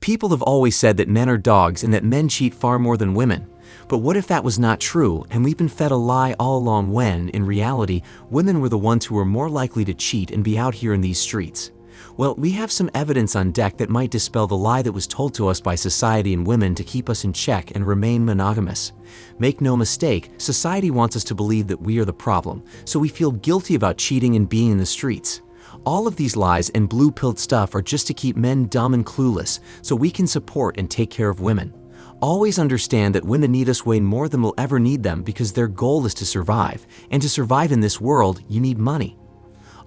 People have always said that men are dogs and that men cheat far more than women. But what if that was not true and we've been fed a lie all along when, in reality, women were the ones who were more likely to cheat and be out here in these streets? Well, we have some evidence on deck that might dispel the lie that was told to us by society and women to keep us in check and remain monogamous. Make no mistake, society wants us to believe that we are the problem, so we feel guilty about cheating and being in the streets. All of these lies and blue-pilled stuff are just to keep men dumb and clueless so we can support and take care of women. Always understand that women need us way more than we'll ever need them because their goal is to survive, and to survive in this world, you need money.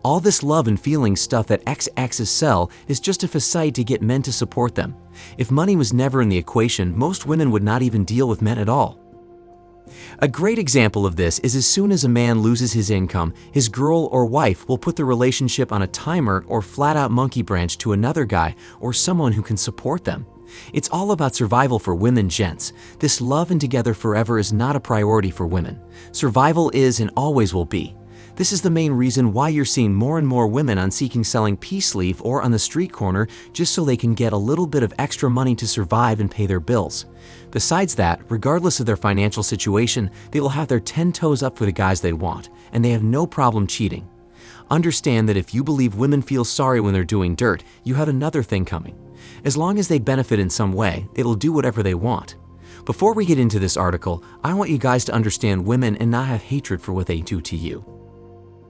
All this love and feeling stuff that XXs sell is just a facade to get men to support them. If money was never in the equation, most women would not even deal with men at all. A great example of this is as soon as a man loses his income, his girl or wife will put the relationship on a timer or flat-out monkey branch to another guy or someone who can support them. It's all about survival for women, gents. This love and together forever is not a priority for women. Survival is and always will be. This is the main reason why you're seeing more and more women on Seeking selling peace leaf or on the street corner just so they can get a little bit of extra money to survive and pay their bills. Besides that, regardless of their financial situation, they will have their 10 toes up for the guys they want, and they have no problem cheating. Understand that if you believe women feel sorry when they're doing dirt, you have another thing coming. As long as they benefit in some way, they'll do whatever they want. Before we get into this article, I want you guys to understand women and not have hatred for what they do to you.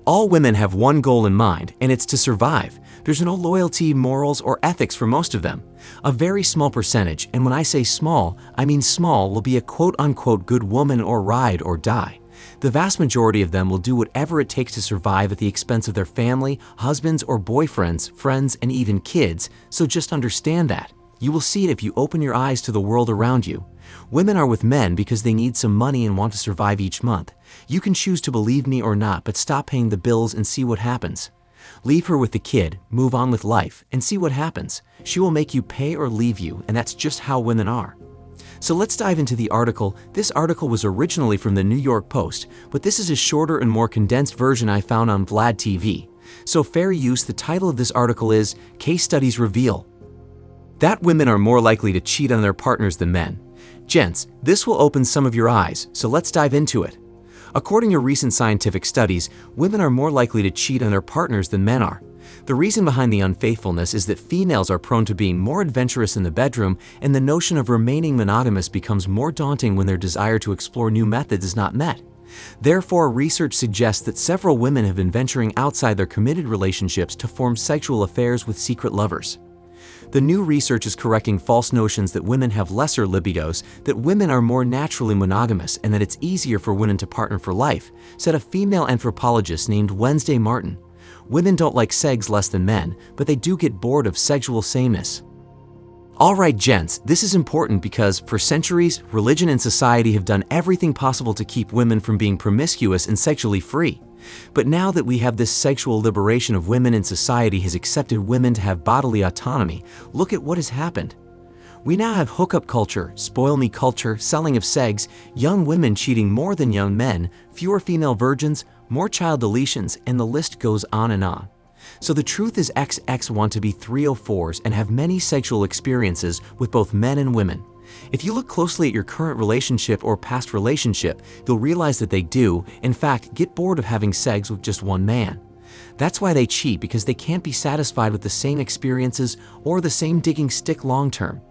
All women have one goal in mind, and it's to survive. There's no loyalty, morals, or ethics for most of them. A very small percentage, and when I say small, I mean small, will be a quote-unquote good woman or ride or die. The vast majority of them will do whatever it takes to survive at the expense of their family, husbands or boyfriends, friends, and even kids, so just understand that. You will see it if you open your eyes to the world around you. Women are with men because they need some money and want to survive each month. You can choose to believe me or not, but stop paying the bills and see what happens. Leave her with the kid, move on with life, and see what happens. She will make you pay or leave you, and that's just how women are. So let's dive into the article. This article was originally from the New York Post, but this is a shorter and more condensed version I found on Vlad TV. So fair use, the title of this article is Case Studies Reveal that Women Are More Likely to Cheat on Their Partners Than Men. Gents, this will open some of your eyes, so let's dive into it. According to recent scientific studies, women are more likely to cheat on their partners than men are. The reason behind the unfaithfulness is that females are prone to being more adventurous in the bedroom, and the notion of remaining monogamous becomes more daunting when their desire to explore new methods is not met. Therefore, research suggests that several women have been venturing outside their committed relationships to form sexual affairs with secret lovers. The new research is correcting false notions that women have lesser libidos, that women are more naturally monogamous, and that it's easier for women to partner for life, said a female anthropologist named Wednesday Martin. Women don't like sex less than men, but they do get bored of sexual sameness. Alright gents, this is important because for centuries, religion and society have done everything possible to keep women from being promiscuous and sexually free. But now that we have this sexual liberation of women and society has accepted women to have bodily autonomy, look at what has happened. We now have hookup culture, spoil me culture, selling of sex, young women cheating more than young men, fewer female virgins, more child deletions, and the list goes on and on. So the truth is XX want to be 304s and have many sexual experiences with both men and women. If you look closely at your current relationship or past relationship, you'll realize that they do, in fact, get bored of having sex with just one man. That's why they cheat, because they can't be satisfied with the same experiences or the same digging stick long term.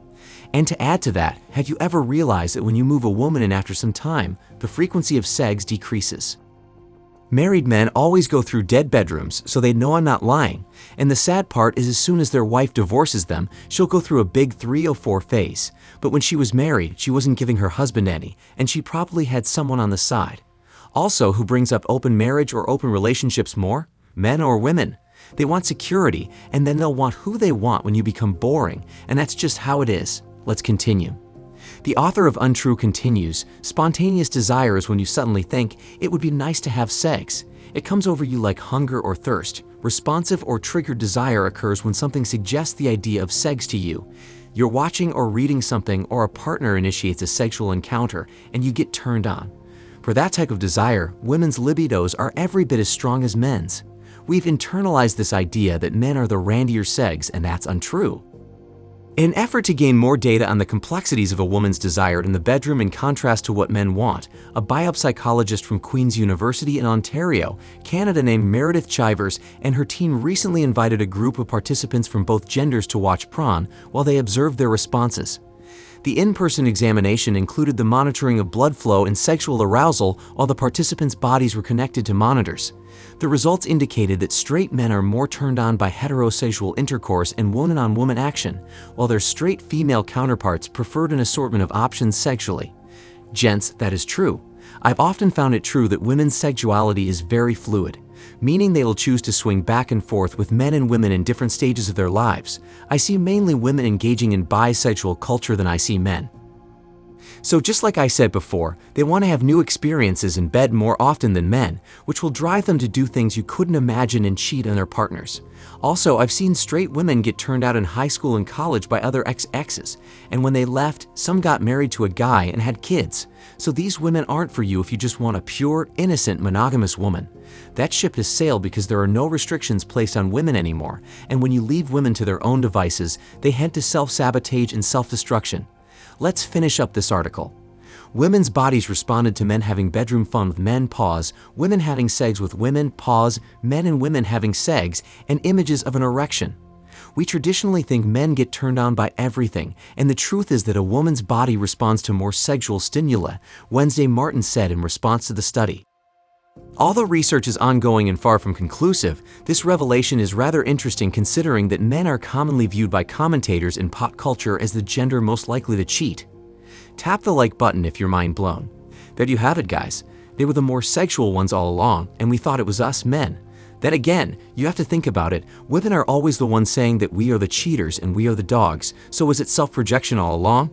And to add to that, have you ever realized that when you move a woman in after some time, the frequency of sex decreases? Married men always go through dead bedrooms, so they know I'm not lying. And the sad part is as soon as their wife divorces them, she'll go through a big 304 phase. But when she was married, she wasn't giving her husband any, and she probably had someone on the side. Also, who brings up open marriage or open relationships more? Men or women? They want security, and then they'll want who they want when you become boring, and that's just how it is. Let's continue. The author of Untrue continues, spontaneous desire is when you suddenly think it would be nice to have sex. It comes over you like hunger or thirst. Responsive or triggered desire occurs when something suggests the idea of sex to you. You're watching or reading something, or a partner initiates a sexual encounter, and you get turned on. For that type of desire, women's libidos are every bit as strong as men's. We've internalized this idea that men are the randier segs, and that's untrue. In an effort to gain more data on the complexities of a woman's desire in the bedroom in contrast to what men want, a biopsychologist from Queen's University in Ontario, Canada named Meredith Chivers and her team recently invited a group of participants from both genders to watch porn while they observed their responses. The in-person examination included the monitoring of blood flow and sexual arousal while the participants' bodies were connected to monitors. The results indicated that straight men are more turned on by heterosexual intercourse and woman-on-woman action, while their straight female counterparts preferred an assortment of options sexually. Gents, that is true. I've often found it true that women's sexuality is very fluid, meaning they will choose to swing back and forth with men and women in different stages of their lives. I see mainly women engaging in bisexual culture than I see men. So just like I said before, they want to have new experiences in bed more often than men, which will drive them to do things you couldn't imagine and cheat on their partners. Also, I've seen straight women get turned out in high school and college by other ex-exes, and when they left, some got married to a guy and had kids. So these women aren't for you if you just want a pure, innocent, monogamous woman. That ship has sailed because there are no restrictions placed on women anymore, and when you leave women to their own devices, they head to self-sabotage and self-destruction. Let's finish up this article. Women's bodies responded to men having bedroom fun with men, pause, women having sex with women, pause, men and women having sex, and images of an erection. We traditionally think men get turned on by everything, and the truth is that a woman's body responds to more sexual stimuli, Wednesday Martin said in response to the study. Although research is ongoing and far from conclusive, this revelation is rather interesting considering that men are commonly viewed by commentators in pop culture as the gender most likely to cheat. Tap the like button if you're mind blown. There you have it, guys. They were the more sexual ones all along, and we thought it was us men. Then again, you have to think about it, women are always the ones saying that we are the cheaters and we are the dogs, so was it self-projection all along?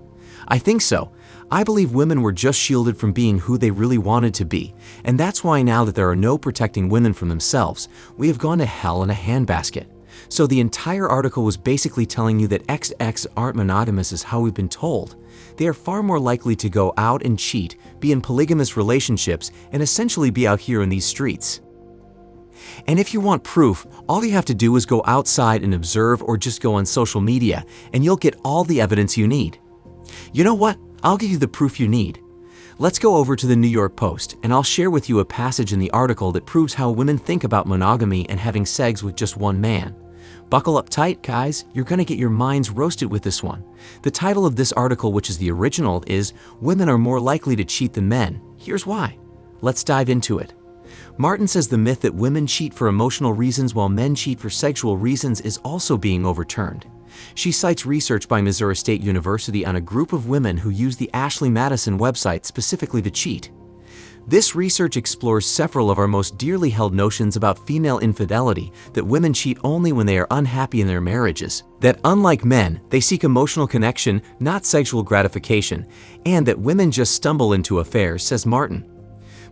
I think so. I believe women were just shielded from being who they really wanted to be, and that's why now that there are no protecting women from themselves, we have gone to hell in a handbasket. So the entire article was basically telling you that XX aren't monogamous as how we've been told. They are far more likely to go out and cheat, be in polygamous relationships, and essentially be out here in these streets. And if you want proof, all you have to do is go outside and observe or just go on social media, and you'll get all the evidence you need. You know what? I'll give you the proof you need. Let's go over to the New York Post, and I'll share with you a passage in the article that proves how women think about monogamy and having sex with just one man. Buckle up tight, guys. You're going to get your minds roasted with this one. The title of this article, which is the original, is Women Are More Likely to Cheat Than Men. Here's why. Let's dive into it. Martin says the myth that women cheat for emotional reasons while men cheat for sexual reasons is also being overturned. She cites research by Missouri State University on a group of women who use the Ashley Madison website specifically to cheat. This research explores several of our most dearly held notions about female infidelity, that women cheat only when they are unhappy in their marriages, that unlike men, they seek emotional connection, not sexual gratification, and that women just stumble into affairs, says Martin.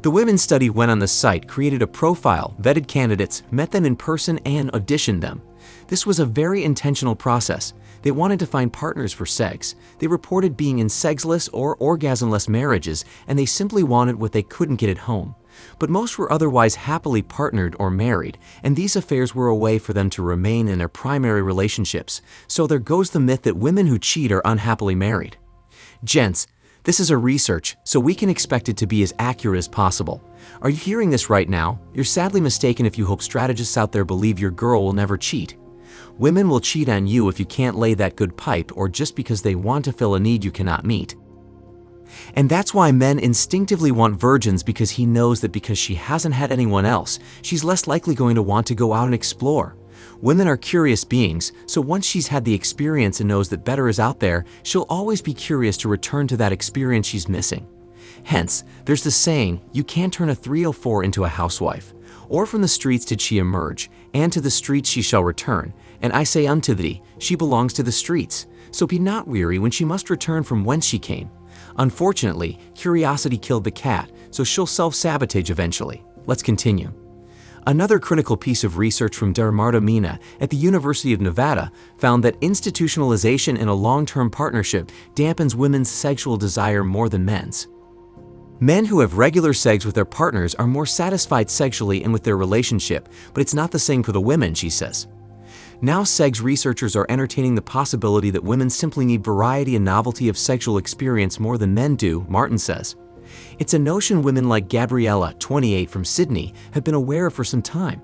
The women's study went on the site, created a profile, vetted candidates, met them in person, and auditioned them. This was a very intentional process. They wanted to find partners for sex. They reported being in sexless or orgasmless marriages, and they simply wanted what they couldn't get at home. But most were otherwise happily partnered or married, and these affairs were a way for them to remain in their primary relationships. So there goes the myth that women who cheat are unhappily married. Gents, this is a research, so we can expect it to be as accurate as possible. Are you hearing this right now? You're sadly mistaken if you hope strategists out there believe your girl will never cheat. Women will cheat on you if you can't lay that good pipe or just because they want to fill a need you cannot meet. And that's why men instinctively want virgins, because he knows that because she hasn't had anyone else, she's less likely going to want to go out and explore. Women are curious beings, so once she's had the experience and knows that better is out there, she'll always be curious to return to that experience she's missing. Hence, there's the saying, you can't turn a 304 into a housewife. Or from the streets did she emerge, and to the streets she shall return. And I say unto thee, she belongs to the streets. So be not weary when she must return from whence she came. Unfortunately, curiosity killed the cat, so she'll self-sabotage eventually. Let's continue. Another critical piece of research from Dermarta Mina at the University of Nevada found that institutionalization in a long-term partnership dampens women's sexual desire more than men's. Men who have regular sex with their partners are more satisfied sexually and with their relationship, but it's not the same for the women, she says. Now sex researchers are entertaining the possibility that women simply need variety and novelty of sexual experience more than men do, Martin says. It's a notion women like Gabriella, 28, from Sydney, have been aware of for some time.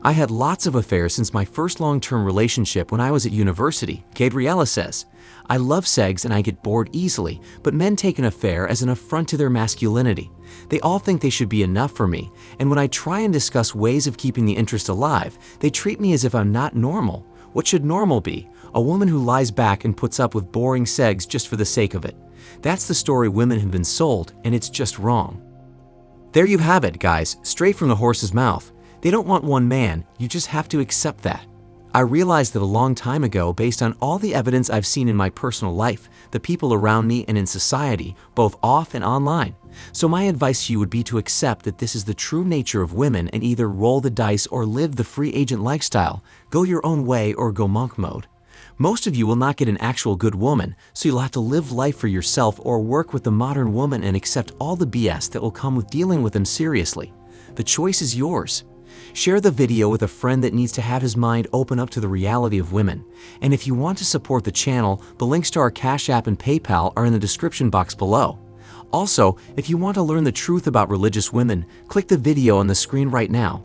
I had lots of affairs since my first long-term relationship when I was at university, Gabriella says. I love sex and I get bored easily, but men take an affair as an affront to their masculinity. They all think they should be enough for me, and when I try and discuss ways of keeping the interest alive, they treat me as if I'm not normal. What should normal be? A woman who lies back and puts up with boring sex just for the sake of it. That's the story women have been sold, and it's just wrong. There you have it, guys, straight from the horse's mouth. They don't want one man, you just have to accept that. I realized that a long time ago based on all the evidence I've seen in my personal life, the people around me and in society, both off and online. So my advice to you would be to accept that this is the true nature of women and either roll the dice or live the free agent lifestyle, go your own way or go monk mode. Most of you will not get an actual good woman, so you'll have to live life for yourself or work with the modern woman and accept all the BS that will come with dealing with them seriously. The choice is yours. Share the video with a friend that needs to have his mind open up to the reality of women. And if you want to support the channel, the links to our Cash App and PayPal are in the description box below. Also, if you want to learn the truth about religious women, click the video on the screen right now.